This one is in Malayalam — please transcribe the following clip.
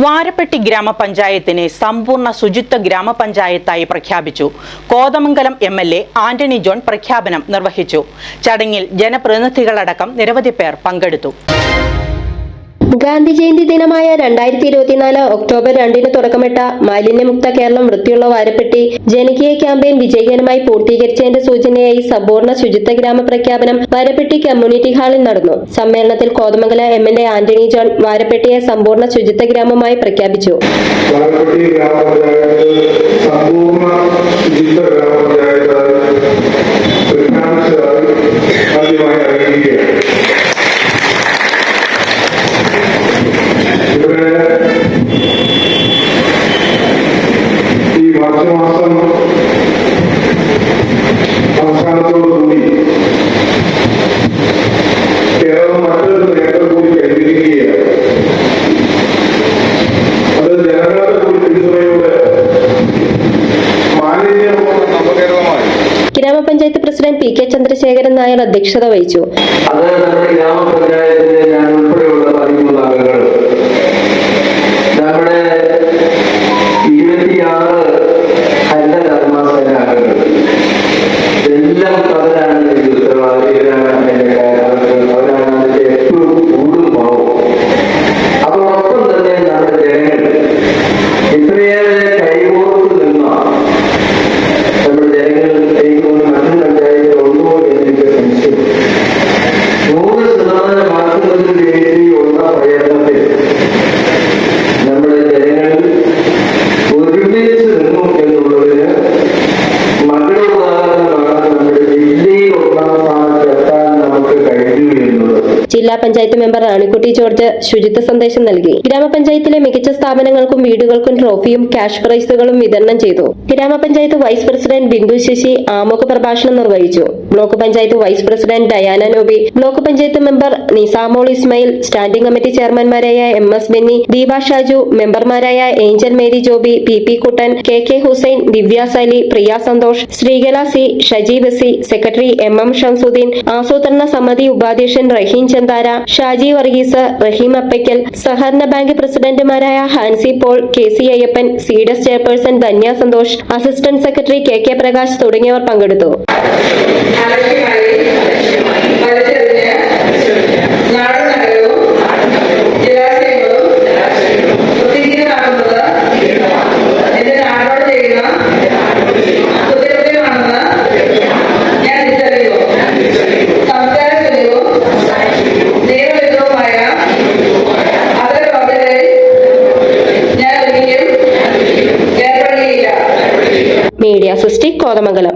വാരപ്പെട്ടി ഗ്രാമപഞ്ചായത്തിനെ സമ്പൂർണ്ണ ശുചിത്വ ഗ്രാമപഞ്ചായത്തായി പ്രഖ്യാപിച്ചു. കോതമംഗലം MLA ആന്റണി ജോൺ പ്രഖ്യാപനം നിർവഹിച്ചു. ചടങ്ങിൽ ജനപ്രതിനിധികളടക്കം നിരവധി പേർ പങ്കെടുത്തു. ഗാന്ധി ജയന്തി ദിനമായ 2024 ഒക്ടോബർ 2 തുടക്കമിട്ട മാലിന്യമുക്ത കേരളം വൃത്തിയുള്ള വാരപ്പെട്ടി ജനകീയ ക്യാമ്പയിൻ വിജയകരമായി പൂർത്തീകരിച്ചതിന്റെ സൂചനയായി സമ്പൂർണ്ണ ശുചിത്വ ഗ്രാമ പ്രഖ്യാപനം വാരപ്പെട്ടി കമ്മ്യൂണിറ്റി ഹാളിൽ നടന്നു. സമ്മേളനത്തിൽ കോതമംഗലം MLA ആന്റണി ജോൺ വാരപ്പെട്ടിയെ സമ്പൂർണ്ണ ശുചിത്വ ഗ്രാമമായി പ്രഖ്യാപിച്ചു. മാസം അവസാനത്തോടുകൂടി കേരളം മറ്റൊരു നേട്ടം കൂടി കൈവരിക്കുകയാണ്. അത് ജനങ്ങളുടെ കൂടി പിന്തുണയോടെ മാലിന്യമുക്ത നവകേരളമായി. ഗ്രാമപഞ്ചായത്ത് പ്രസിഡന്റ് PK ചന്ദ്രശേഖരൻ നായർ അധ്യക്ഷത വഹിച്ചു. അത് നമ്മുടെ ഗ്രാമപഞ്ചായത്തിലെ ഞാൻ ഉൾപ്പെടെയുള്ള 13 അംഗങ്ങൾ നമ്മുടെ 26 എല്ലാം അവരാണ് ഉത്തരവാദിത്തവരാണ് അതിന്റെ ഏറ്റവും കൂടും പാവം. അതോടൊപ്പം തന്നെ നമ്മുടെ ജനങ്ങൾ ഇത്രയേറെ കൈകോർത്ത് നിന്ന നമ്മുടെ ജനങ്ങൾ മറ്റു പഞ്ചായത്തിലുണ്ടോ എന്നെനിക്ക് സംശയം. 100% മാറ്റുന്നതിന് വേണ്ടിയുള്ള പ്രയത്നത്തിൽ നമ്മുടെ ജനങ്ങൾ ഒരുമിച്ച് നിന്നു എന്നുള്ളതിന് ജില്ലാ പഞ്ചായത്ത് മെമ്പർ റാണിക്കുട്ടി ജോർജ് ശുചിത്വ സന്ദേശം നൽകി. ഗ്രാമപഞ്ചായത്തിലെ മികച്ച സ്ഥാപനങ്ങൾക്കും വീടുകൾക്കും ട്രോഫിയും ക്യാഷ് പ്രൈസുകളും വിതരണം ചെയ്തു. ഗ്രാമപഞ്ചായത്ത് വൈസ് പ്രസിഡന്റ് ബിന്ദു ശശി ആമുഖ പ്രഭാഷണം നിർവഹിച്ചു. Block panchayat vice president Diana Noby, block panchayat member Nisamol Ismail, standing committee ചെയർമാൻമാരായ MS ബെന്നി, ദീപ ഷാജു, മെമ്പർമാരായ Angel Mary Joby, PP Kuttan, KK Hussain, Divya Sali, Priya Santhosh, Sreekala C, Shaji Basi, secretary MM Shamsudheen, ആസൂത്രണ സമിതി ഉപാധ്യക്ഷൻ റഹീം ചന്താര, ഷാജി വർഗീസ്, റഹീം അപ്പയ്ക്കൽ, സഹകരണ ബാങ്ക് പ്രസിഡന്റുമാരായ Hansi Paul, KC Ayyappan, CDS chairperson Dhanya Santhosh, assistant secretary KK Prakash തുടങ്ങിയവർ പങ്കെടുത്തു. മീഡിയ സൃഷ്ടി കോതമംഗലം.